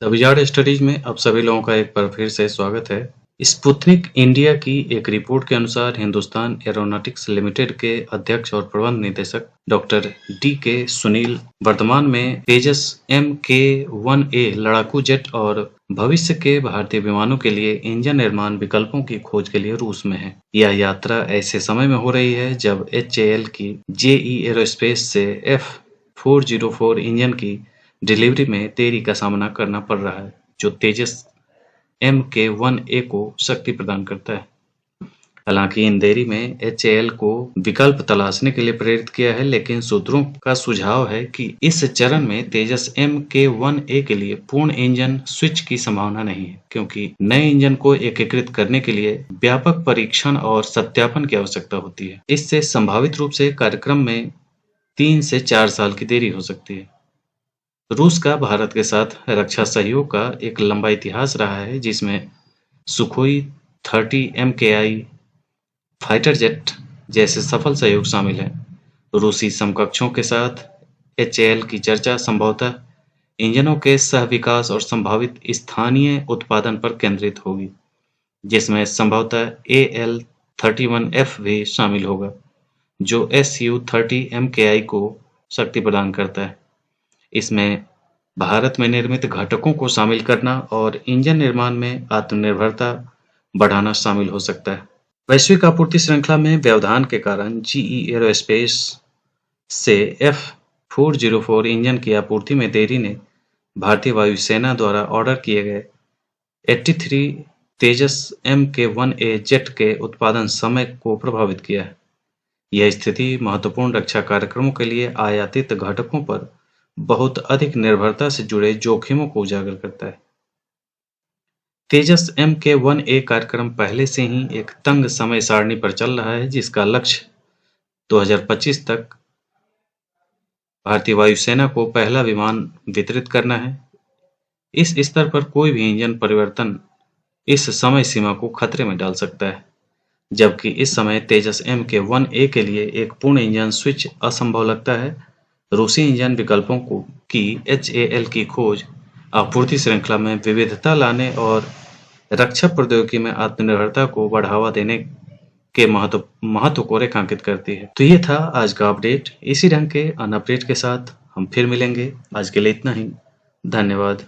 The wizard studies में आप सभी लोगों का एक बार फिर से स्वागत है। स्पुतनिक इंडिया की एक रिपोर्ट के अनुसार हिंदुस्तान एरोनॉटिक्स लिमिटेड के अध्यक्ष और प्रबंध निदेशक डॉक्टर डी के सुनील वर्तमान में तेजस MK-1A लड़ाकू जेट और भविष्य के भारतीय विमानों के लिए इंजन निर्माण विकल्पों की खोज के लिए रूस में है। यह यात्रा ऐसे समय में हो रही है जब HAL की JE एरोस्पेस से F404 इंजन की डिलीवरी में देरी का सामना करना पड़ रहा है, जो तेजस MK-1A को शक्ति प्रदान करता है। हालांकि इन देरी में HAL को विकल्प तलाशने के लिए प्रेरित किया है, लेकिन सूत्रों का सुझाव है कि इस चरण में तेजस MK-1A के लिए पूर्ण इंजन स्विच की संभावना नहीं है, क्योंकि नए इंजन को एकीकृत करने के लिए व्यापक परीक्षण और सत्यापन की आवश्यकता होती है। इससे संभावित रूप से कार्यक्रम में 3 से 4 साल की देरी हो सकती है। रूस का भारत के साथ रक्षा सहयोग का एक लंबा इतिहास रहा है, जिसमें सुखोई 30 MKI फाइटर जेट जैसे सफल सहयोग शामिल है। रूसी समकक्षों के साथ HAL की चर्चा संभवतः इंजनों के सह विकास और संभावित स्थानीय उत्पादन पर केंद्रित होगी, जिसमें संभवतः AL-31F भी शामिल होगा, जो Su-30 MKI को शक्ति प्रदान करता है। इसमें भारत में निर्मित घटकों को शामिल करना और इंजन निर्माण में आत्मनिर्भरता बढ़ाना शामिल हो सकता है। वैश्विक आपूर्ति श्रृंखला में व्यवधान के कारण GE एरोस्पेस से F404 इंजन की आपूर्ति में देरी ने भारतीय वायुसेना द्वारा ऑर्डर किए गए 83 तेजस MK-1A जेट के उत्पादन समय को प्रभावित किया है। यह स्थिति महत्वपूर्ण रक्षा कार्यक्रमों के लिए आयातित घटकों पर बहुत अधिक निर्भरता से जुड़े जोखिमों को उजागर करता है। तेजस MK-1A कार्यक्रम पहले से ही एक तंग समय सारणी पर चल रहा है, जिसका लक्ष्य 2025 तक भारतीय वायुसेना को पहला विमान वितरित करना है। इस स्तर पर कोई भी इंजन परिवर्तन इस समय सीमा को खतरे में डाल सकता है, जबकि इस समय तेजस MK-1A के लिए एक पूर्ण इंजन स्विच असंभव लगता है। रूसी इंजन विकल्पों की HAL की खोज आपूर्ति श्रृंखला में विविधता लाने और रक्षा प्रौद्योगिकी में आत्मनिर्भरता को बढ़ावा देने के महत्व को रेखांकित करती है। तो ये था आज का अपडेट। इसी ढंग के अन्य अपडेट के साथ हम फिर मिलेंगे। आज के लिए इतना ही। धन्यवाद।